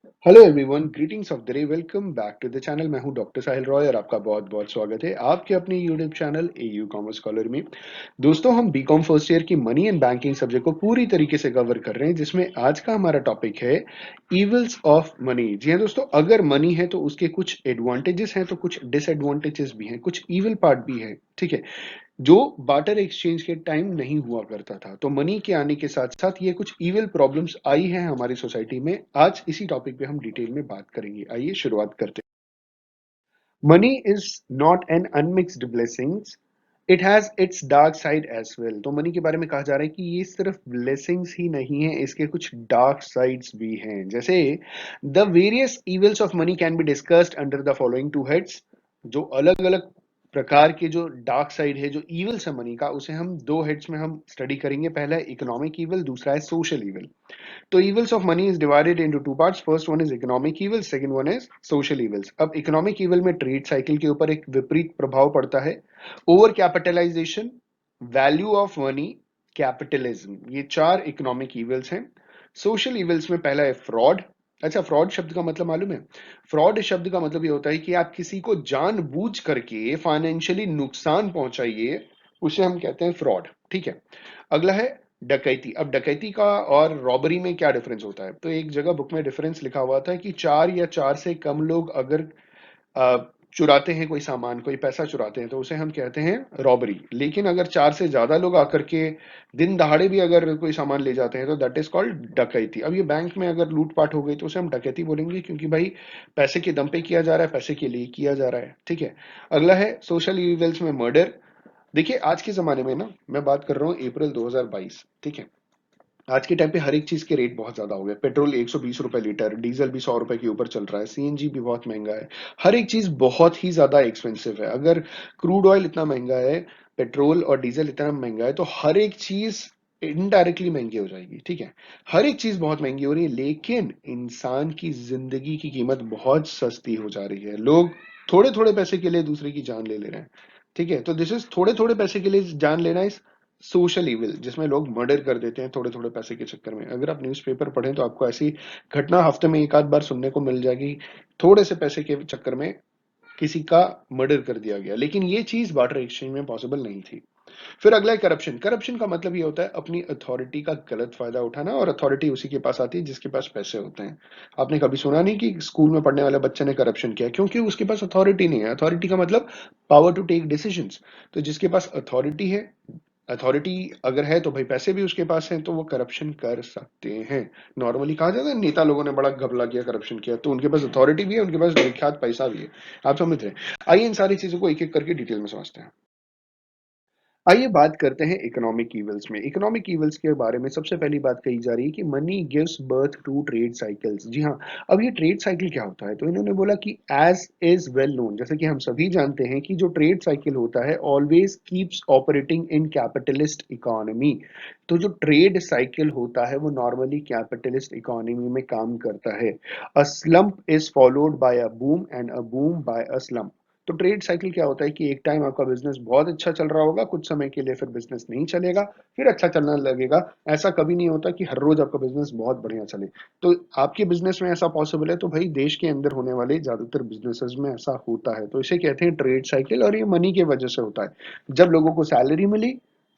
Hello everyone, greetings of the day. Welcome back to the channel. मैं हूं doctor साहिल रॉय और आपका बहुत बहुत स्वागत है आपके अपने YouTube channel AU commerce scholar में। दोस्तों, हम बीकॉम फर्स्ट ईयर की मनी एंड बैंकिंग सब्जेक्ट को पूरी तरीके से कवर कर रहे हैं, जिसमें आज का हमारा टॉपिक है इविल्स ऑफ मनी। जी हाँ दोस्तों, अगर मनी है तो उसके कुछ एडवांटेजेस हैं तो कुछ डिसएडवांटेजेस भी हैं, कुछ इविल पार्ट भी है। ठीक है, जो बार्टर एक्सचेंज के टाइम नहीं हुआ करता था। तो मनी के आने के साथ साथ ये कुछ इविल प्रॉब्लम्स आई हैं हमारी सोसाइटी में। आज इसी टॉपिक पे हम डिटेल में बात करेंगे। आइए शुरुआत करते हैं। Money is not an unmixed blessings, it has its dark side as well. तो मनी के बारे में कहा जा रहा है कि ये सिर्फ ब्लेसिंग्स ही नहीं है, इसके कुछ डार्क साइड्स भी हैं। जैसे the various evils of money can be discussed under the following two heads. जो अलग अलग प्रकार के जो डार्क साइड है, जो इविल्स है मनी का, उसे हम दो हेड्स में हम स्टडी करेंगे। पहला है इकोनॉमिक इविल, दूसरा है सोशल इविल। तो evils of money is divided into two parts. First one is economic evil, second one is social evils. अब economic evil में ट्रेड साइकिल के ऊपर एक विपरीत प्रभाव पड़ता है। Over capitalisation, value of money, capitalism, ये चार इकोनॉमिक इविल्स हैं। सोशल इविल्स में पहला है फ्रॉड। अच्छा, फ्रॉड शब्द का मतलब मालूम है? फ्रॉड शब्द का मतलब ये होता है कि आप किसी को जानबूझ करके फाइनेंशियली नुकसान पहुंचाइए, उसे हम कहते हैं फ्रॉड। ठीक है। अगला है डकैती। अब डकैती का और रॉबरी में क्या डिफरेंस होता है? तो एक जगह बुक में डिफरेंस लिखा हुआ था कि चार या चार से कम लोग अगर अ, चुराते हैं कोई सामान, कोई पैसा चुराते हैं, तो उसे हम कहते हैं रॉबरी। लेकिन अगर चार से ज्यादा लोग आकर के दिन दहाड़े भी अगर कोई सामान ले जाते हैं तो दैट इज कॉल्ड डकैती। अब ये बैंक में अगर लूटपाट हो गई तो उसे हम डकैती बोलेंगे, क्योंकि भाई पैसे के दम पे किया जा रहा है, पैसे के लिए किया जा रहा है। ठीक है। अगला है सोशल इविल्स में मर्डर। देखिए, आज के ज़माने में ना, मैं बात कर रहा हूँ अप्रैल 2022। ठीक है। आज के टाइम पे हर एक चीज़ के रेट बहुत ज़्यादा हो गए। पेट्रोल 120 रुपए लीटर, डीजल भी 100 रुपए के ऊपर चल रहा है, सीएनजी भी बहुत महंगा है। हर एक चीज़ बहुत ही ज़्यादा एक्सपेंसिव है। अगर क्रूड ऑयल इतना महंगा है, पेट्रोल और डीजल इतना महंगा है, तो हर एक चीज़ इनडायरेक्टली महंगी हो जाएगी। ठीक है। हर एक चीज़ बहुत महंगी हो रही है, लेकिन इंसान की जिंदगी की कीमत बहुत सस्ती हो जा रही है। लोग थोड़े थोड़े पैसे के लिए दूसरे की जान ले ले रहे हैं। ठीक है। तो दिस इज थोड़े थोड़े पैसे के लिए जान लेना इज सोशल इविल, जिसमें लोग मर्डर कर देते हैं थोड़े थोड़े पैसे के चक्कर में। अगर आप न्यूज़पेपर पढ़ें तो आपको ऐसी घटना हफ्ते में एक आध बार सुनने को मिल जाएगी। थोड़े से पैसे के चक्कर में किसी का मर्डर कर दिया गया। लेकिन ये चीज बार्टर एक्सचेंज में पॉसिबल नहीं थी। फिर अगला है करप्शन। करप्शन का मतलब ये होता है अपनी अथॉरिटी का गलत फायदा उठाना, और अथॉरिटी उसी के पास आती है जिसके पास पैसे होते हैं। आपने कभी सुना नहीं कि स्कूल में पढ़ने वाले बच्चे ने करप्शन किया? क्योंकि उसके पास अथॉरिटी नहीं है। अथॉरिटी का मतलब पावर टू टेक डिसीजंस। तो जिसके पास अथॉरिटी है, अथॉरिटी अगर है तो भाई पैसे भी उसके पास हैं, तो वो करप्शन कर सकते हैं। नॉर्मली कहा जाता है नेता लोगों ने बड़ा घपला किया, करप्शन किया, तो उनके पास अथॉरिटी भी है, उनके पास निखात पैसा भी है। आप समझ रहे हैं? आइए इन सारी चीजों को एक एक करके डिटेल में समझते हैं। आइए बात करते हैं इकोनॉमिक इविल्स में। इकोनॉमिक इविल्स के बारे में सबसे पहली बात कही जा रही है कि money gives birth to trade cycles. जी हाँ। अब ये ट्रेड साइकिल क्या होता है? तो इन्होंने बोला कि एज इज वेल नोन, जैसे कि हम सभी जानते हैं कि जो ट्रेड साइकिल होता है always keeps operating in capitalist economy. तो जो ट्रेड साइकिल होता है वो नॉर्मली कैपिटलिस्ट इकोनॉमी में काम करता है। A slump is followed by a boom and a boom by a slump. तो ट्रेड साइकिल क्या होता है कि एक टाइम आपका बिजनेस बहुत अच्छा चल रहा होगा, कुछ समय के लिए फिर बिजनेस नहीं चलेगा, फिर अच्छा चलने लगेगा। ऐसा कभी नहीं होता कि हर रोज आपका बिजनेस बहुत बढ़िया चले। तो आपके बिजनेस में ऐसा पॉसिबल है, तो भाई देश के अंदर होने वाले ज्यादातर बिजनेसेस में ऐसा होता है। तो इसे कहते हैं ट्रेड साइकिल, और ये मनी की वजह से होता है। जब लोगों को सैलरी मिली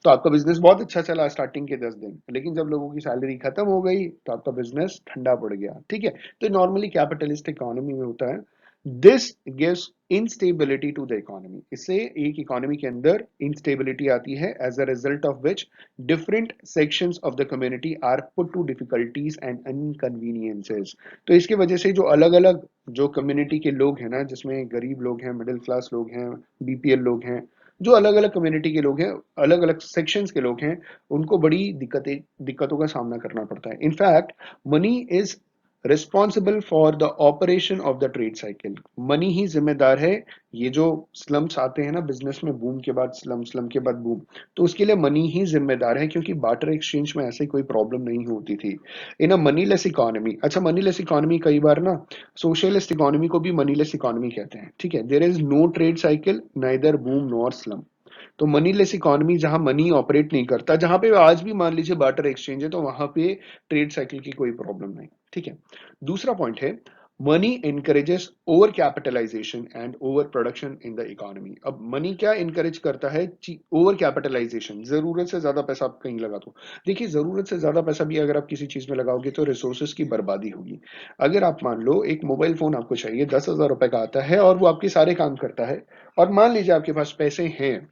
तो आपका बिजनेस बहुत अच्छा चला स्टार्टिंग के 10 दिन, लेकिन जब लोगों की सैलरी खत्म हो गई तो आपका बिजनेस ठंडा पड़ गया। ठीक है। तो नॉर्मली कैपिटलिस्ट इकोनॉमी में होता है। This gives instability to the economy. इससे एक इकोनॉमी के अंदर इंस्टेबिलिटी आती है, as a result of which different sections of the community are put to difficulties and inconveniences. तो इसकी वजह से जो अलग अलग जो कम्युनिटी के लोग हैं ना, जिसमें गरीब लोग हैं, मिडिल क्लास लोग हैं, बीपीएल लोग हैं, जो अलग अलग कम्युनिटी के लोग हैं, अलग अलग सेक्शंस के लोग हैं, उनको बड़ी दिक्कतों का सामना करना पड़ता है। In fact money is responsible for the operation of the trade cycle. Money ही जिम्मेदार है। ये जो स्लम्स आते हैं ना बिजनेस में, बूम के बाद स्लम, स्लम के बाद बूम, तो उसके लिए मनी ही जिम्मेदार है, क्योंकि बार्टर एक्सचेंज में ऐसे कोई प्रॉब्लम नहीं होती थी इन अ मनीलेस इकोनॉमी। अच्छा, मनीलेस इकोनॉमी कई बार ना सोशलिस्ट इकोनॉमी को भी मनीलेस इकोनॉमी कहते हैं। ठीक है। There is no trade cycle, neither boom nor slump. तो मनीलेस इकोनॉमी जहां मनी ऑपरेट नहीं करता, जहां पे आज भी मान लीजिए बार्टर एक्सचेंज है, तो वहां पे ट्रेड साइकिल की कोई प्रॉब्लम नहीं। ठीक है। दूसरा पॉइंट है, money encourages over capitalisation and over production in the economy. अब मनी क्या एनकरेज करता है? ओवर कैपिटलाइजेशन, जरूरत से ज्यादा पैसा आप कहीं लगा दो। देखिए, जरूरत से ज्यादा पैसा भी अगर आप किसी चीज में लगाओगे तो रिसोर्सेज की बर्बादी होगी। अगर आप मान लो एक मोबाइल फोन आपको चाहिए, 10,000 रुपए का आता है और वो आपके सारे काम करता है, और मान लीजिए आपके पास पैसे हैं,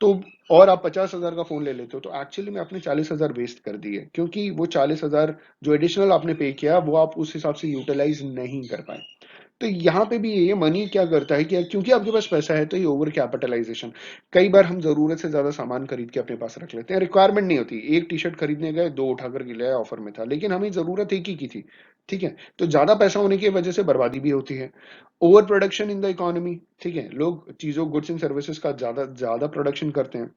तो और आप 50,000 का फोन ले लेते हो, तो एक्चुअली में आपने 40,000 वेस्ट कर दिए, क्योंकि वो 40,000 जो एडिशनल आपने पे किया वो आप उस हिसाब से यूटिलाइज नहीं कर पाए। तो यहाँ पे भी ये मनी क्या करता है कि क्योंकि आपके पास पैसा है, तो ये ओवर कैपिटलाइजेशन। कई बार हम जरूरत से ज्यादा सामान खरीद के अपने पास रख लेते हैं, रिक्वायरमेंट नहीं होती। एक टी शर्ट खरीदने गए, दो उठाकर के ले आए, ऑफर में था, लेकिन हमें जरूरत एक ही की थी। ठीक है। तो ज्यादा पैसा होने की वजह से बर्बादी भी होती है। Over production in the economy. ठीक है, लोग चीजों, गुड्स एंड सर्विसेज का ज्यादा ज्यादा प्रोडक्शन करते हैं।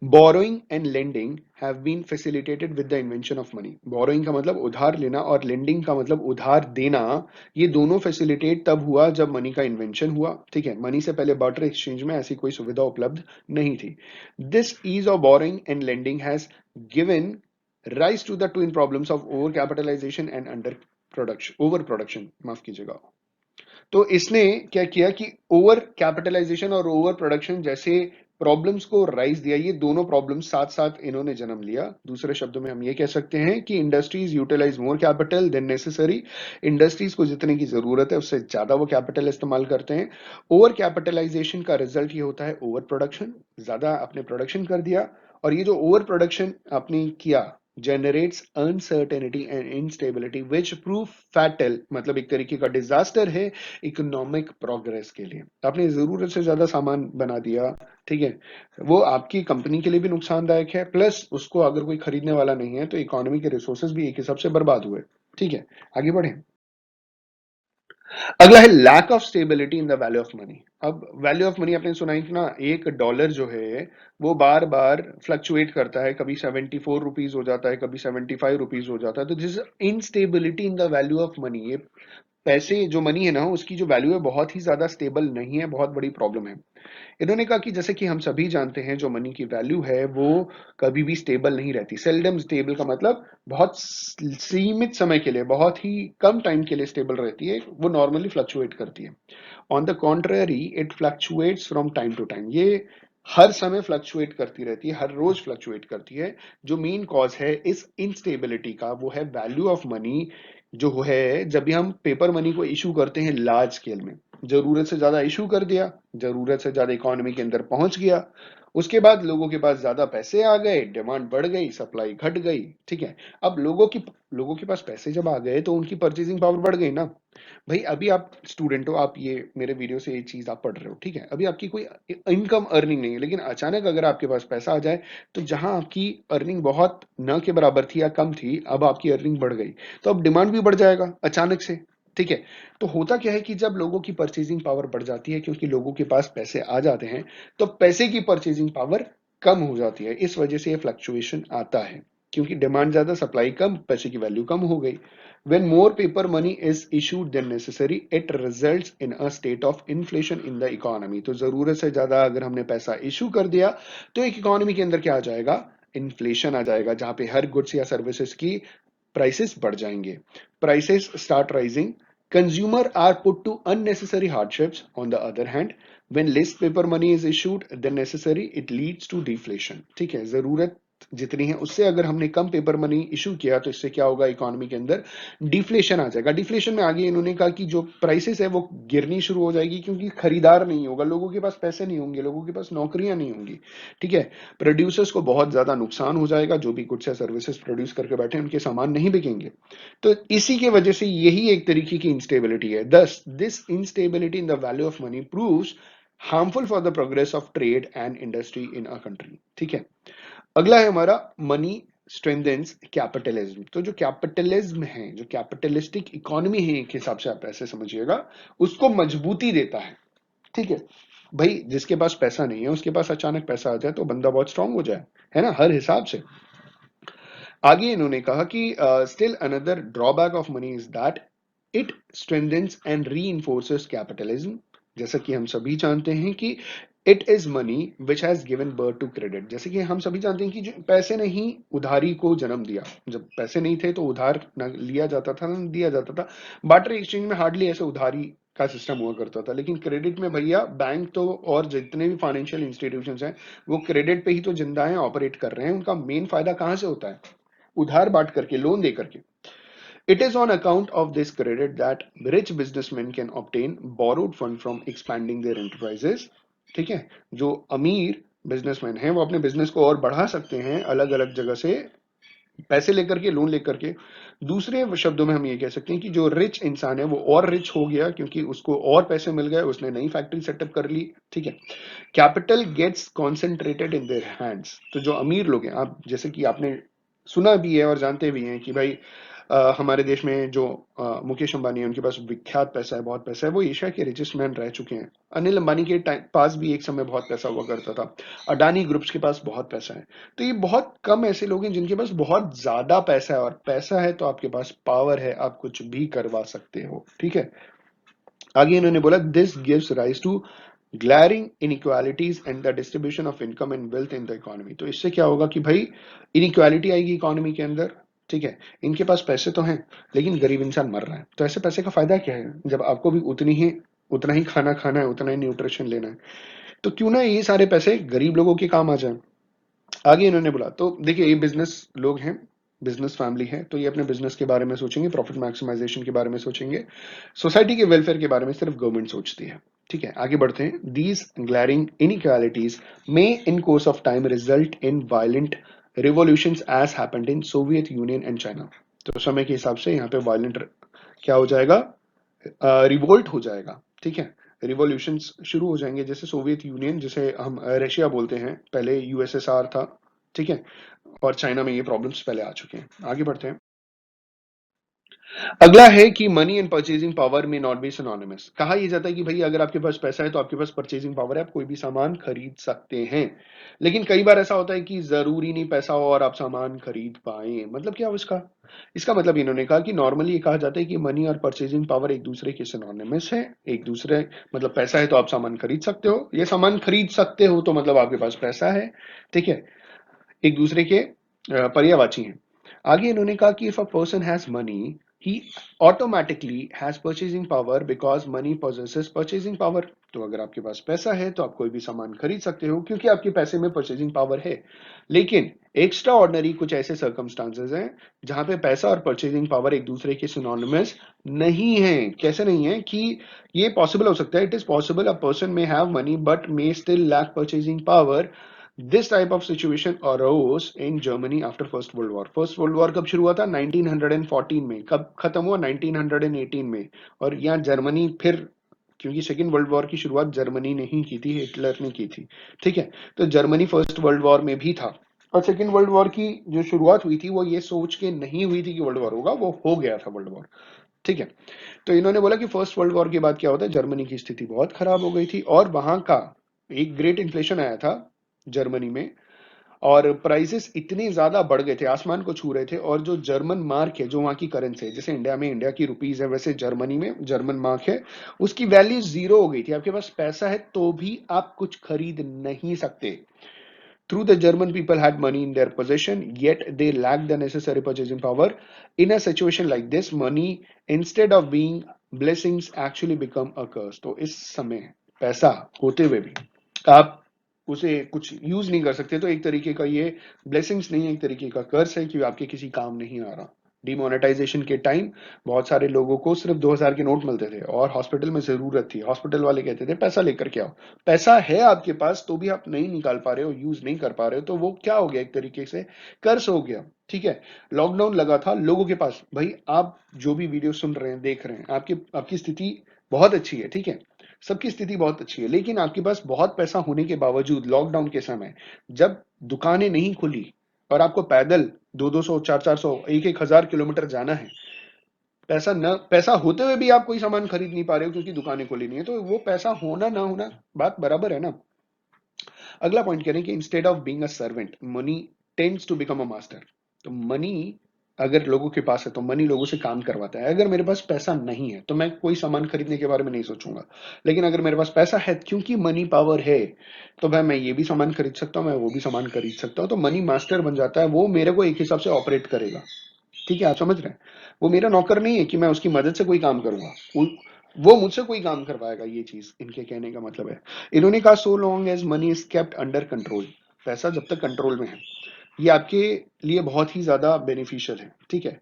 Borrowing and lending have been facilitated with the invention of money. Borrowing का मतलब उधार लेना, और लेंडिंग का मतलब उधार देना। ये दोनों फैसिलिटेट तब हुआ जब मनी का इन्वेंशन हुआ। ठीक है। मनी से पहले बार्टर एक्सचेंज में ऐसी कोई सुविधा उपलब्ध नहीं थी। This ease of borrowing and lending has given rise to the twin problems of over capitalization and under production, over production, माफ कीजिएगा। तो इसने क्या किया कि ओवर कैपिटलाइजेशन और ओवर प्रोडक्शन जैसे प्रॉब्लम्स को राइज दिया। ये दोनों प्रॉब्लम्स साथ साथ इन्होंने जन्म लिया। दूसरे शब्दों में हम ये कह सकते हैं कि industries utilise more capital than necessary. Industries को जितने की जरूरत है उससे ज्यादा वो कैपिटल इस्तेमाल करते हैं। ओवर कैपिटलाइजेशन का रिजल्ट ये होता है ओवर प्रोडक्शन, ज्यादा आपने प्रोडक्शन कर दिया, और ये जो ओवर प्रोडक्शन आपने किया generates uncertainty and instability which prove fatal, मतलब एक तरीके का डिजास्टर है इकोनॉमिक प्रोग्रेस के लिए। आपने जरूरत से ज्यादा सामान बना दिया, ठीक है, वो आपकी कंपनी के लिए भी नुकसानदायक है, प्लस उसको अगर कोई खरीदने वाला नहीं है तो इकोनॉमी के रिसोर्सेज भी एक हिसाब से बर्बाद हुए। ठीक है, आगे बढ़े। अगला है lack of stability in the value of money. अब वैल्यू ऑफ मनी आपने सुना है कि ना, एक डॉलर जो है वो बार बार फ्लक्चुएट करता है, कभी 74 रुपीज हो जाता है, कभी 75 रुपीज हो जाता है। तो this instability in the value of money, ये पैसे जो मनी है ना उसकी जो वैल्यू है बहुत ही ज्यादा स्टेबल नहीं है, बहुत बड़ी प्रॉब्लम है। इन्होंने कहा कि जैसे कि हम सभी जानते हैं जो मनी की वैल्यू है वो कभी भी स्टेबल नहीं रहती। सेल्डम स्टेबल का मतलब बहुत सीमित समय के लिए, बहुत ही कम टाइम के लिए स्टेबल रहती है, वो नॉर्मली फ्लक्चुएट करती है। On the contrary it fluctuates from time to time, ये हर समय फ्लक्चुएट करती रहती है, हर रोज फ्लक्चुएट करती है। जो मेन कॉज है इस इनस्टेबिलिटी का वो है वैल्यू ऑफ मनी। जो है, जब भी हम पेपर मनी को इशू करते हैं लार्ज स्केल में, जरूरत से ज्यादा इशू कर दिया, जरूरत से ज्यादा इकोनॉमी के अंदर पहुंच गया, उसके बाद लोगों के पास ज्यादा पैसे आ गए, डिमांड बढ़ गई, सप्लाई घट गई। ठीक है। अब लोगों के पास पैसे जब आ गए तो उनकी परचेजिंग पावर बढ़ गई ना। भाई अभी आप स्टूडेंट हो, आप ये मेरे वीडियो से ये चीज आप पढ़ रहे हो, ठीक है, अभी आपकी कोई इनकम अर्निंग नहीं है, लेकिन अचानक अगर आपके पास पैसा आ जाए, तो जहां आपकी अर्निंग बहुत न के बराबर थी या कम थी, अब आपकी अर्निंग बढ़ गई, तो अब डिमांड भी बढ़ जाएगा अचानक से। ठीक है। तो होता क्या है कि जब लोगों की परचेजिंग पावर बढ़ जाती है, क्योंकि लोगों के पास पैसे आ जाते हैं, तो पैसे की परचेजिंग पावर कम हो जाती है। इस वजह से ये फ्लक्चुएशन आता है, क्योंकि डिमांड ज्यादा, सप्लाई कम, पैसे की वैल्यू कम हो गई। When more paper money is issued than necessary, it results in a state of inflation in the economy. तो जरूरत से ज्यादा अगर हमने पैसा इशू कर दिया, तो एक इकोनॉमी के अंदर क्या आ जाएगा? इन्फ्लेशन आ जाएगा, जहां पे हर गुड्स या सर्विसेज की प्राइसेस बढ़ जाएंगे। Prices start rising, consumer are put to unnecessary hardships. On the other hand, when less paper money is issued than necessary, it leads to deflation. ठीक है, जरूरत जितनी है उससे अगर हमने कम पेपर मनी इशू किया, तो इससे क्या होगा? इकोनॉमी के अंदर डिफ्लेशन आ जाएगा। डिफ्लेशन में आगे इन्होंने कहा कि जो प्राइसेस है वो गिरनी शुरू हो जाएगी, क्योंकि खरीदार नहीं होगा, लोगों के पास पैसे नहीं होंगे, लोगों के पास नौकरियां नहीं होंगी। ठीक है। प्रोड्यूसर्स को बहुत ज्यादा नुकसान हो जाएगा, जो भी गुड्स या सर्विसेज प्रोड्यूस करके बैठे उनके सामान नहीं बिकेंगे। तो इसी की वजह से यही एक तरीके की इंस्टेबिलिटी है। दस this instability in the value of money proves harmful for the progress of trade and industry in a country. ठीक है। अगला है हमारा मनी स्ट्रेंथेन्स कैपिटलिज्म। तो जो कैपिटलिज्म है, जो कैपिटलिस्टिक इकोनॉमी है, एक हिसाब से आप ऐसे समझिएगा, उसको मजबूती देता है। ठीक है। भाई जिसके पास पैसा नहीं है उसके पास अचानक पैसा आ जाए तो बंदा बहुत स्ट्रांग हो जाए, है ना, हर हिसाब से। आगे इन्होंने कहा कि still another drawback of money is that it strengthens and reinforces capitalism. जैसा कि हम सभी जानते हैं कि it is money which has given birth to credit. जैसे कि हम सभी जानते हैं कि जो पैसे ने ही उधारी को जन्म दिया। जब पैसे नहीं थे तो उधार न लिया जाता था न दिया जाता था। बार्टर एक्सचेंज में हार्डली ऐसे उधारी का सिस्टम हुआ करता था, लेकिन क्रेडिट में भैया बैंक तो और जितने भी फाइनेंशियल इंस्टीट्यूशंस हैं वो क्रेडिट पे ही तो जिंदा हैं, ऑपरेट कर रहे हैं। उनका मेन फायदा कहां से होता है? उधार बांट करके, लोन दे करके। It is on account of this credit that rich businessmen can obtain borrowed fund from expanding their enterprises। ठीक है, जो अमीर बिजनेसमैन हैं वो अपने बिजनेस को और बढ़ा सकते हैं अलग अलग जगह से पैसे लेकर के, लोन लेकर के। दूसरे शब्दों में हम ये कह सकते हैं कि जो रिच इंसान है वो और रिच हो गया क्योंकि उसको और पैसे मिल गए, उसने नई फैक्ट्री सेटअप कर ली। ठीक है, capital gets concentrated in their hands. तो जो अमीर लोग हैं, आप जैसे कि आपने सुना भी है और जानते भी हैं कि भाई हमारे देश में जो मुकेश अंबानी है उनके पास विख्यात पैसा है, बहुत पैसा है, वो एशिया के रिचेस्ट मैन रह चुके हैं। अनिल अंबानी के पास भी एक समय बहुत पैसा हुआ करता था। अडानी ग्रुप्स के पास बहुत पैसा है। तो ये बहुत कम ऐसे लोग हैं जिनके पास बहुत ज्यादा पैसा है, और पैसा है तो आपके पास पावर है, आप कुछ भी करवा सकते हो। ठीक है, आगे इन्होंने बोला this gives rise to glaring inequalities and the distribution of income and wealth in the economy. तो इससे क्या होगा कि भाई इनइक्वालिटी आएगी इकोनॉमी के अंदर। ठीक है, इनके पास पैसे तो हैं लेकिन गरीब इंसान मर रहा है, तो ऐसे पैसे का फायदा क्या है जब आपको भी उतना ही खाना खाना है, उतना ही न्यूट्रिशन लेना है। तो क्यों ना ये सारे पैसे गरीब लोगों के काम आ जाए। आगे इन्होंने बोला, तो देखिए ये बिजनेस लोग हैं, बिजनेस फैमिली है, तो ये अपने बिजनेस के बारे में सोचेंगे, प्रॉफिट मैक्सिमाइजेशन के बारे में सोचेंगे। सोसाइटी के वेलफेयर के बारे में सिर्फ गवर्नमेंट सोचती है। ठीक है, आगे बढ़ते हैं। These glaring inequalities may in course of time result in violent revolutions as happened in Soviet Union and China. तो समय के हिसाब से यहाँ पे वायलेंट क्या हो जाएगा? रिवोल्ट हो जाएगा। ठीक है, रिवॉल्यूशंस शुरू हो जाएंगे, जैसे सोवियत यूनियन, जिसे हम रशिया बोलते हैं, पहले यूएसएसआर था। ठीक है, और चाइना में ये प्रॉब्लम्स पहले आ चुके हैं। आगे बढ़ते हैं। अगला है कि मनी एंड परचेजिंग पावर में नॉट बी सिनोनिमस। कहा यह जाता है कि भाई अगर आपके पास पैसा है तो आपके पास परचेजिंग पावर है, आप कोई भी सामान खरीद सकते हैं। लेकिन कई बार ऐसा होता है कि जरूरी नहीं पैसा हो और आप सामान खरीद पाए। मतलब क्या हो इसका? इसका मतलब इन्होंने कहा कि नॉर्मली ये कहा जाता है कि मनी और परचेजिंग पावर एक दूसरे के सिनोनिमस है। एक दूसरे मतलब पैसा है तो आप सामान खरीद सकते हो, ये सामान खरीद सकते हो तो मतलब आपके पास पैसा है। ठीक है, एक दूसरे के पर्यायवाची हैं। आगे इन्होंने कहा कि if a person has money he automatically has purchasing power because money possesses purchasing power. तो अगर आपके पास पैसा है तो आप कोई भी सामान खरीद सकते हो क्योंकि आपके पैसे में परचेजिंग पावर है। लेकिन एक्स्ट्रा ऑर्डनरी कुछ ऐसे सर्कमस्टांसेस हैं जहां पे पैसा और परचेजिंग पावर एक दूसरे के सिनोनिमस नहीं है। कैसे नहीं है? कि ये पॉसिबल हो सकता है, it is possible a person may have money but may still lack purchasing power. This type of situation arose in Germany after First World War. First World War कब शुरू हुआ था? 1914 में। कब खत्म हुआ? 1918 में। और यहाँ जर्मनी फिर, क्योंकि सेकेंड वर्ल्ड वॉर की शुरुआत जर्मनी ने ही की थी, हिटलर ने की थी। ठीक है, तो जर्मनी फर्स्ट वर्ल्ड वॉर में भी था। और सेकेंड वर्ल्ड वॉर की जो शुरुआत हुई थी वो ये सोच के नहीं हुई थी कि वर्ल्ड वॉर होगा, वो हो गया था वर्ल्ड वॉर। ठीक है, तो इन्होंने बोला कि फर्स्ट वर्ल्ड वॉर के बाद क्या होता है, जर्मनी की स्थिति बहुत खराब हो गई थी और वहां का एक ग्रेट इन्फ्लेशन आया था जर्मनी में। और प्राइसेस इतने ज्यादा बढ़ गए थे, आसमान को छू रहे थे। और जो जर्मन मार्क है, जो वहां की करेंसी है, जैसे इंडिया में इंडिया की रुपीज है, वैसे जर्मनी में जर्मन मार्क है, उसकी वैल्यू जीरो हो गई थी। आपके पास पैसा है तो भी आप कुछ खरीद नहीं सकते। Through the German people had money in their possession, yet they lacked the necessary purchasing power. In a situation like this, money instead of being blessings actually become a curse. तो इस समय पैसा होते हुए भी आप उसे कुछ यूज नहीं कर सकते, तो एक तरीके का ये ब्लेसिंग्स नहीं है, एक तरीके का कर्स है कि आपके किसी काम नहीं आ रहा। डिमोनेटाइजेशन के टाइम बहुत सारे लोगों को सिर्फ 2000 के नोट मिलते थे और हॉस्पिटल में जरूरत थी, हॉस्पिटल वाले कहते थे पैसा लेकर के आओ। पैसा है आपके पास तो भी आप नहीं निकाल पा रहे हो, यूज नहीं कर पा रहे हो, तो वो क्या हो गया? एक तरीके से कर्ज हो गया। ठीक है, लॉकडाउन लगा था लोगों के पास। भाई आप जो भी वीडियो सुन रहे हैं, देख रहे हैं, आपकी स्थिति बहुत अच्छी है। ठीक है, सबकी स्थिति बहुत अच्छी है, लेकिन आपके पास बहुत पैसा होने के बावजूद लॉकडाउन के समय जब दुकानें नहीं खुली और आपको पैदल 200 400 एक हजार किलोमीटर जाना है, पैसा होते हुए भी आप कोई सामान खरीद नहीं पा रहे हो क्योंकि दुकानें खुली नहीं है, तो वो पैसा होना ना होना बात बराबर है ना। अगला पॉइंट करें कि instead of being a servant money tends to become a master. तो मनी अगर लोगों के पास है तो मनी लोगों से काम करवाता है। अगर मेरे पास पैसा नहीं है तो मैं कोई सामान खरीदने के बारे में नहीं सोचूंगा। लेकिन अगर मेरे पास पैसा है, क्योंकि मनी पावर है, तो भाई मैं ये भी सामान खरीद सकता हूँ, मैं वो भी सामान खरीद सकता हूँ। तो मनी मास्टर बन जाता है, वो मेरे को एक हिसाब से ऑपरेट करेगा। ठीक है, आप समझ रहे हैं? वो मेरा नौकर नहीं है कि मैं उसकी मदद से कोई काम करूंगा। वो मुझसे कोई काम करवाएगा, ये चीज इनके कहने का मतलब है। इन्होंने कहा so long as money is kept under control, पैसा जब तक कंट्रोल में है, ये आपके लिए बहुत ही ज्यादा बेनिफिशियल है। ठीक है,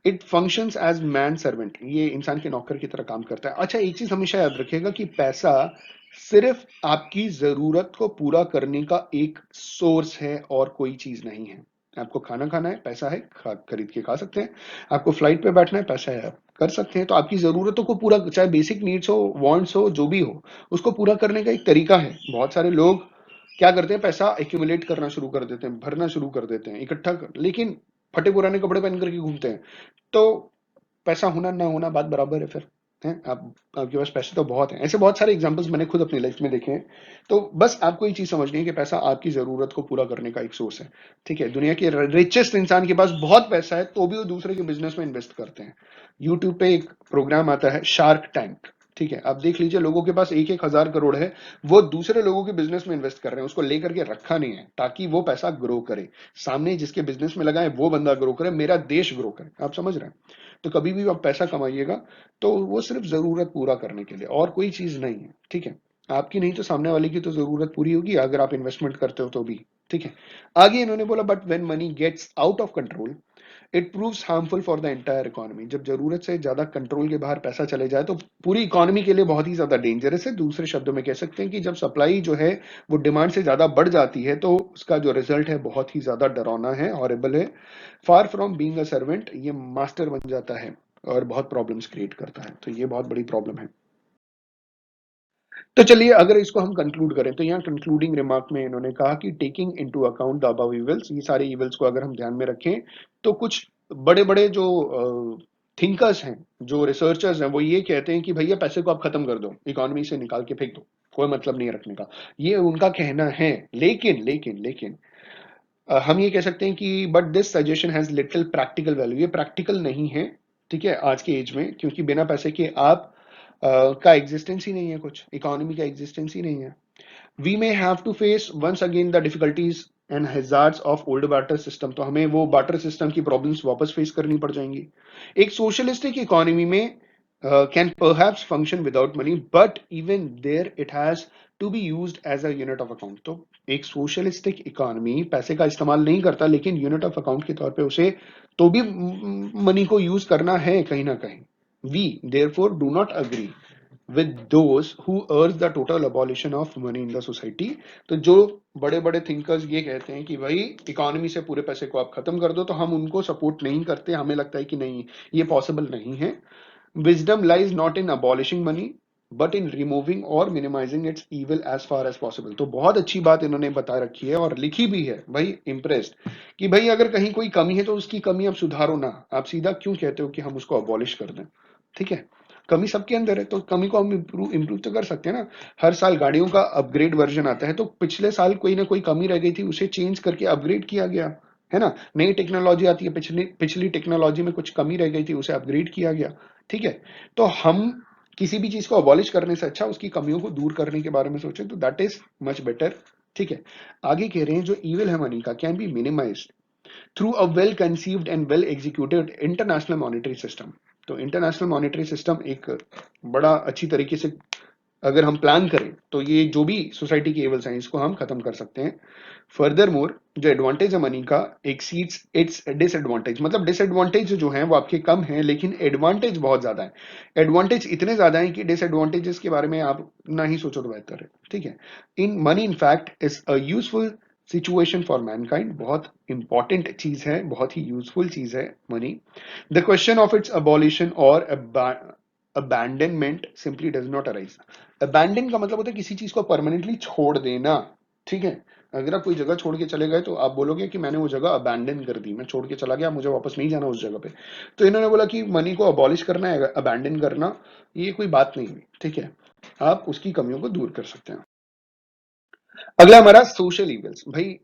it functions as man servant, ये इंसान के नौकर की तरह काम करता है। अच्छा, एक चीज हमेशा याद रखिएगा कि पैसा सिर्फ आपकी जरूरत को पूरा करने का एक सोर्स है और कोई चीज नहीं है। आपको खाना खाना है, पैसा है, खरीद के खा सकते हैं। आपको फ्लाइट पे बैठना है, पैसा है, आप कर सकते हैं। तो आपकी जरूरतों को पूरा, चाहे बेसिक नीड्स हो, वांट्स हो, जो भी हो, उसको पूरा करने का एक तरीका है। बहुत सारे लोग क्या करते हैं, पैसा एक्यूमुलेट करना शुरू कर देते हैं, भरना शुरू कर देते हैं, लेकिन फटे पुराने कपड़े पहन करके घूमते हैं। तो पैसा होना ना होना बात बराबर है फिर। हैं आप, आपके पास पैसे तो बहुत हैं। ऐसे बहुत सारे एग्जांपल्स मैंने खुद अपनी लाइफ में देखे हैं। तो बस आपको ये चीज समझनी है कि पैसा आपकी जरूरत को पूरा करने का एक सोर्स है। ठीक है, दुनिया के रिचेस्ट इंसान के पास बहुत पैसा है तो भी वो दूसरे के बिजनेस में इन्वेस्ट करते हैं। यूट्यूब पे एक प्रोग्राम आता है शार्क टैंक। ठीक है, आप देख लीजिए, लोगों के पास एक एक हजार करोड़ है, वो दूसरे लोगों के बिजनेस में इन्वेस्ट कर रहे हैं, उसको लेकर के रखा नहीं है ताकि वो पैसा ग्रो करे, सामने जिसके बिजनेस में लगा है वो बंदा ग्रो करे, मेरा देश ग्रो करे। आप समझ रहे हैं? तो कभी भी आप पैसा कमाइएगा तो वो सिर्फ जरूरत पूरा करने के लिए, और कोई चीज नहीं है। ठीक है, आपकी नहीं तो सामने वाले की तो जरूरत पूरी होगी अगर आप इन्वेस्टमेंट करते हो तो भी। ठीक है, आगे इन्होंने बोला but when money gets out of control it proves harmful for the entire economy. जब जरूरत से ज्यादा कंट्रोल के बाहर पैसा चले जाए तो पूरी इकोनॉमी के लिए बहुत ही ज्यादा डेंजरस है। दूसरे शब्दों में कह सकते हैं कि जब सप्लाई जो है वो डिमांड से ज्यादा बढ़ जाती है तो उसका जो रिजल्ट है बहुत ही ज्यादा डरावना है, हॉरिबल है। Far from being a servant, ये मास्टर बन जाता है और बहुत प्रॉब्लम्स क्रिएट करता है। तो ये बहुत बड़ी प्रॉब्लम है। तो चलिए, अगर इसको हम कंक्लूड करें तो यहाँ कंक्लूडिंग रिमार्क में इन्होंने कहा कि taking into account the above evils, ये सारे इविल्स को अगर हम ध्यान में रखें तो कुछ बड़े बड़े जो थिंकर्स हैं, जो रिसर्चर्स हैं, वो ये कहते हैं कि भैया पैसे को आप खत्म कर दो, इकोनॉमी से निकाल के फेंक दो, कोई मतलब नहीं है रखने का। ये उनका कहना है। लेकिन हम ये कह सकते हैं कि but this suggestion has little practical value, ये प्रैक्टिकल नहीं है। ठीक है, आज के एज में, क्योंकि बिना पैसे के आप का एग्जिस्टेंस ही नहीं है, कुछ इकोनॉमी का एग्जिस्टेंस ही नहीं है। We may have to face once again the difficulties and hazards of old barter system, तो हमें वो बार्टर सिस्टम की प्रॉब्लम्स वापस फेस करनी पड़ जाएंगी। एक सोशलिस्टिक इकोनॉमी में can perhaps function without money, but even there it has to be used as a unit of account। तो एक सोशलिस्टिक इकोनॉमी पैसे का इस्तेमाल नहीं करता, लेकिन यूनिट ऑफ अकाउंट के तौर पे उसे तो भी मनी को यूज करना है कहीं ना कहीं। We therefore do not agree with those who urge the total abolition of money in the society। तो जो बड़े बड़े थिंकर्स ये कहते हैं कि भाई इकोनॉमी से पूरे पैसे को आप खत्म कर दो, तो हम उनको सपोर्ट नहीं करते। हमें लगता है कि नहीं, ये पॉसिबल नहीं है। Wisdom lies not in abolishing money but in removing और minimising its evil as far as possible. तो बहुत अच्छी बात इन्होंने बता रखी है और लिखी भी है भाई, इम्प्रेस्ड, कि भाई अगर कहीं कोई कमी है तो उसकी कमी आप सुधारो ना, आप सीधा क्यों कहते हो कि हम उसको अबॉलिश कर दें। ठीक है, कमी सबके अंदर है तो कमी को हम इम्प्रूव तो कर सकते हैं ना। हर साल गाड़ियों का अपग्रेड वर्जन आता है, तो पिछले साल कोई ना कोई कमी रह गई थी, उसे चेंज करके अपग्रेड किया गया, है ना। नई टेक्नोलॉजी आती है, पिछली पिछली टेक्नोलॉजी में कुछ कमी रह गई थी, उसे अपग्रेड किया गया। ठीक है, तो हम किसी भी चीज को अबॉलिश करने से अच्छा उसकी कमियों को दूर करने के बारे में सोचें, तो दैट इज मच बेटर। ठीक है, आगे कह रहे हैं जो इविल है मनी का can be minimise through a well conceived and well executed international monetary system. तो इंटरनेशनल मॉनेटरी सिस्टम एक बड़ा अच्छी तरीके से अगर हम प्लान करें तो ये जो भी सोसाइटी की एवल्स हैं इसको हम खत्म कर सकते हैं। फर्दर मोर, जो एडवांटेज है मनी का एक्सीड्स इट्स डिसएडवांटेज, मतलब डिसएडवांटेज जो है वो आपके कम है लेकिन एडवांटेज बहुत ज्यादा है। एडवांटेज इतने ज्यादा है कि डिसएडवांटेजेस के बारे में आप ना ही सोचो तो बेहतर है। ठीक है, in money in fact is a useful situation for Mankind, बहुत इंपॉर्टेंट चीज है, बहुत ही यूजफुल चीज है money. The question of its abolition और abandonment simply does not arise। abandon का मतलब होता है किसी चीज को परमानेंटली छोड़ देना। ठीक है, अगर आप कोई जगह छोड़ के चले गए तो आप बोलोगे कि मैंने वो जगह अबैंडन कर दी, मैं छोड़ के चला गया, मुझे वापस नहीं जाना उस जगह पे। तो इन्होंने बोला कि मनी को अबॉलिश करना है, अबैंडन करना, ये कोई बात नहीं है। ठीक है, आप उसकी कमियों को दूर कर सकते हैं। अगला हमारा सोशल इविल्स। भाई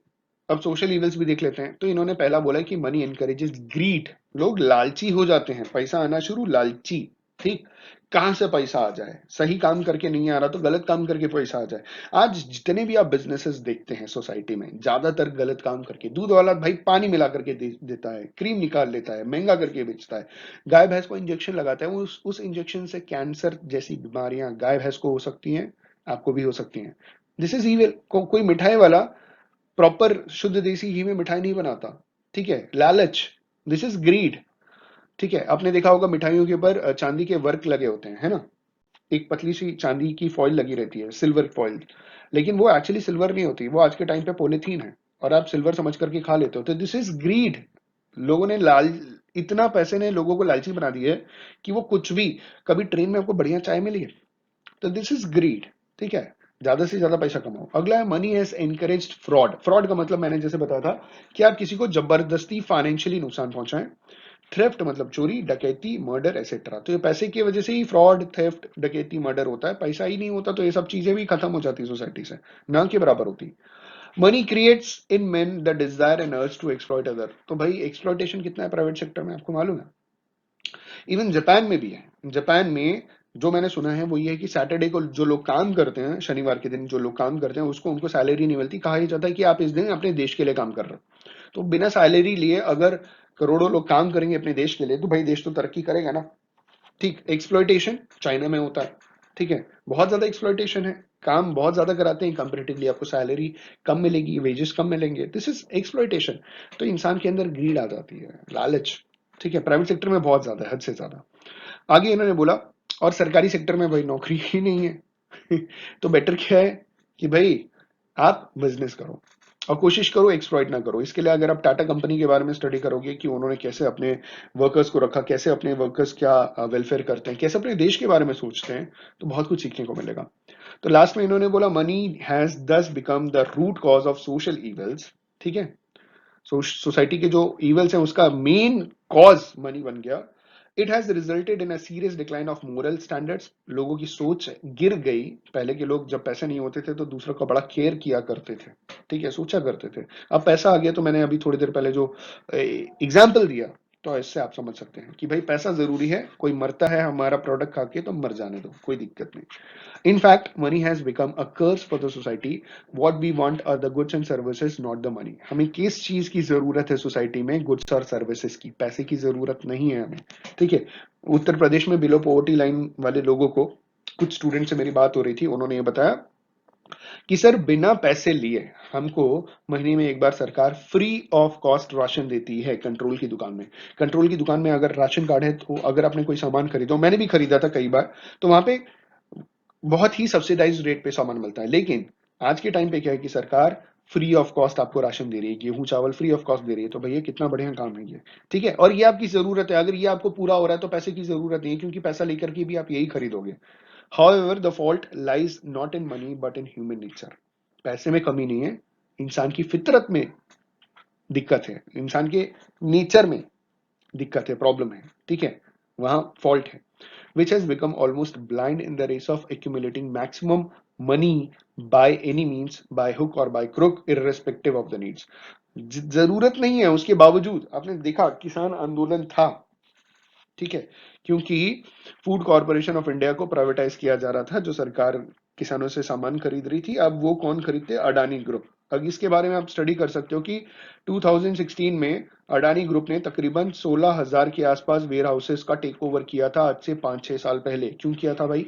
अब सोशल इविल्स भी देख लेते हैं। तो इन्होंने पहला बोला कि मनी एनकरेजेस ग्रीड, लोग लालची हो जाते हैं, पैसा आना शुरू, लालची। ठीक, कहां से पैसा आ जाए, सही काम करके नहीं आ रहा तो गलत काम करके पैसा आ जाए। आज जितने भी आप बिजनेसेस देखते हैं सोसाइटी में, ज्यादातर गलत काम करके, दूध वाला भाई पानी मिला करके देता है, क्रीम निकाल लेता है, महंगा करके बेचता है। गाय भैंस को इंजेक्शन लगाता है, उस इंजेक्शन से कैंसर जैसी बीमारियां गाय भैंस को हो सकती हैं, आपको भी हो सकती हैं। This is evil. कोई मिठाई वाला प्रॉपर शुद्ध देसी घी में मिठाई नहीं बनाता। ठीक है, लालच, दिस इज ग्रीड। ठीक है, आपने देखा होगा मिठाइयों के ऊपर चांदी के वर्क लगे होते हैं, है ना, एक पतली सी चांदी की फॉइल लगी रहती है, सिल्वर फॉइल, लेकिन वो एक्चुअली सिल्वर नहीं होती, वो आज के टाइम पे पॉलीथीन है, और आप सिल्वर समझ करके खा लेते हो। तो दिस इज ग्रीड। लोगों ने लाल इतना पैसे ने लोगों को लालची बना दिया है कि वो कुछ भी, कभी ट्रेन में आपको बढ़िया चाय मिली है, तो दिस इज ग्रीड। ठीक है, ज्यादा से ज्यादा पैसा कमाओ। अगला है money has encouraged fraud. Fraud का मतलब मैंने जैसे बताया था कि आप किसी को जबरदस्ती फाइनेंशियली नुकसान पहुंचाएं। थेफ्ट मतलब चोरी, डकैती, मर्डर एसेट्रा। तो ये पैसे की वजह से ही फ्रॉड, थेफ्ट, डकैती, मर्डर होता है। पैसा ही नहीं होता तो ये सब चीजें भी खत्म हो जाती सोसाइटी से, ना के बराबर होती। Money creates in men the desire and urge to exploit other. तो भाई एक्सप्लॉइटेशन कितना है प्राइवेट सेक्टर में, आपको मालूम है? इवन जापान में भी है। जापान में जो मैंने सुना है वो ये है कि सैटरडे को जो लोग काम करते हैं, शनिवार के दिन जो लोग काम करते हैं, उसको उनको सैलरी नहीं मिलती। कहा यह जाता है कि आप इस दिन अपने देश के लिए काम कर रहे हो। तो बिना सैलरी लिए अगर करोड़ों लोग काम करेंगे अपने देश के लिए, तो भाई देश तो तरक्की करेगा ना। ठीक, एक्सप्लॉइटेशन चाइना में होता है। ठीक है, बहुत ज्यादा एक्सप्लॉइटेशन है, काम बहुत ज्यादा कराते हैं, कंपेरेटिवली आपको सैलरी कम मिलेगी, वेजेस कम मिलेंगे, दिस इज एक्सप्लॉइटेशन। तो इंसान के अंदर ग्रीड आ जाती है, लालच। ठीक है, प्राइवेट सेक्टर में बहुत ज्यादा है, हद से ज्यादा। आगे इन्होंने बोला, और सरकारी सेक्टर में भाई नौकरी ही नहीं है तो बेटर क्या है कि भाई आप बिजनेस करो और कोशिश करो एक्सप्लॉइट ना करो। इसके लिए अगर आप टाटा कंपनी के बारे में स्टडी करोगे कि उन्होंने कैसे अपने वर्कर्स को रखा, कैसे अपने वर्कर्स क्या वेलफेयर करते हैं, कैसे अपने देश के बारे में सोचते हैं, तो बहुत कुछ सीखने को मिलेगा। तो लास्ट में इन्होंने बोला money has thus become the root cause of social evils. ठीक है, सोसाइटी के जो इवल्स हैं उसका मेन कॉज मनी बन गया। It has resulted in a serious decline of moral standards. लोगों की सोच गिर गई। पहले के लोग जब पैसे नहीं होते थे तो दूसरों का बड़ा केयर किया करते थे, ठीक है, सोचा करते थे। अब पैसा आ गया तो मैंने अभी थोड़ी देर पहले जो एग्जाम्पल दिया, तो इससे आप समझ सकते हैं कि भाई पैसा जरूरी है। कोई मरता है हमारा प्रोडक्ट खा के तो मर जाने दो, कोई दिक्कत नहीं। In fact, money has become a curse for the society. What we want are the goods and services, not the money. हमें किस चीज की जरूरत है सोसाइटी में? गुड्स और सर्विसेज की, पैसे की जरूरत नहीं है हमें। ठीक है, उत्तर प्रदेश में बिलो पॉवर्टी लाइन वाले लोगों को, कुछ स्टूडेंट से मेरी बात हो रही थी, उन्होंने ये बताया कि सर बिना पैसे लिए हमको महीने में एक बार सरकार फ्री ऑफ कॉस्ट राशन देती है कंट्रोल की दुकान में। कंट्रोल की दुकान में अगर राशन कार्ड है तो अगर आपने कोई सामान खरीदो, मैंने भी खरीदा था कई बार, तो वहां पे बहुत ही सब्सिडाइज रेट पे सामान मिलता है। लेकिन आज के टाइम पे क्या है कि सरकार फ्री ऑफ कॉस्ट आपको राशन दे रही है, गेहूं चावल फ्री ऑफ कॉस्ट दे रही है। तो भैया कितना बढ़िया काम है ये। ठीक है, और ये आपकी जरूरत है। अगर ये आपको पूरा हो रहा है तो पैसे की जरूरत नहीं है, क्योंकि पैसा लेकर के भी आप यही खरीदोगे। However the fault lies not in money but in human nature. पैसे में कमी नहीं है, इंसान की फितरत में दिक्कत है, इंसान के नेचर में दिक्कत है, प्रॉब्लम है। ठीक है, वहां फॉल्ट है। which has become almost blind in the race of accumulating maximum money by any means, by hook or by crook, irrespective of the needs। जरूरत नहीं है उसके बावजूद, आपने देखा किसान आंदोलन था। ठीक है, क्योंकि फूड कॉर्पोरेशन ऑफ इंडिया को प्राइवेटाइज किया जा रहा था, जो सरकार किसानों से सामान खरीद रही थी। अब वो कौन खरीदते? अडानी ग्रुप। अब इसके बारे में आप स्टडी कर सकते हो कि 2016 में अडानी ग्रुप ने तकरीबन 16,000 के आसपास वेयर हाउसेस का टेक ओवर किया था, आज से 5-6 साल पहले। क्यों किया था भाई?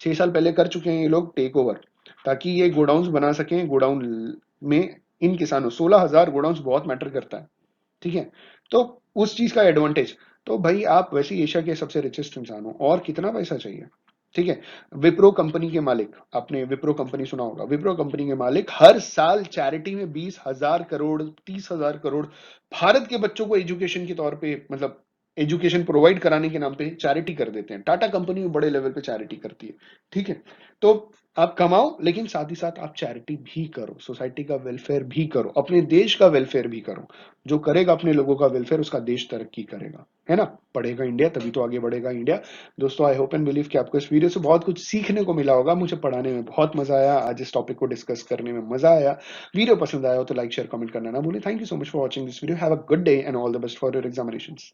6 साल पहले कर चुके हैं ये लोग टेक ओवर, ताकि ये गोडाउन बना सकें। गोडाउन में इन किसानों 16,000 गोडाउन बहुत मैटर करता है। ठीक है, तो उस चीज का एडवांटेज। तो भाई आप वैसे एशिया के सबसे रिचेस्ट इंसान हो, और कितना पैसा चाहिए? ठीक है, विप्रो कंपनी के मालिक, आपने विप्रो कंपनी सुना होगा, विप्रो कंपनी के मालिक हर साल चैरिटी में 20,000 करोड़, 30,000 करोड़ भारत के बच्चों को एजुकेशन के तौर पे मतलब एजुकेशन प्रोवाइड कराने के नाम पे चैरिटी कर देते हैं। टाटा कंपनी बड़े लेवल पे चैरिटी करती है, ठीक है? तो आप कमाओ, लेकिन साथ ही साथ आप चैरिटी भी करो, सोसाइटी का वेलफेयर भी करो, अपने देश का वेलफेयर भी करो। जो करेगा अपने लोगों का वेलफेयर, उसका देश तरक्की करेगा, है ना? पढ़ेगा इंडिया तभी तो आगे बढ़ेगा इंडिया। दोस्तों, आई होप एंड बिलीव कि आपको इस वीडियो से बहुत कुछ सीखने को मिला होगा। मुझे पढ़ाने में बहुत मजा आया, आज इस टॉपिक को डिस्कस करने में मजा आया। वीडियो पसंद आया हो तो लाइक शेयर कमेंट करना ना भूलें। Thank you so much for watching this video. Have a good day and all the best for your examinations.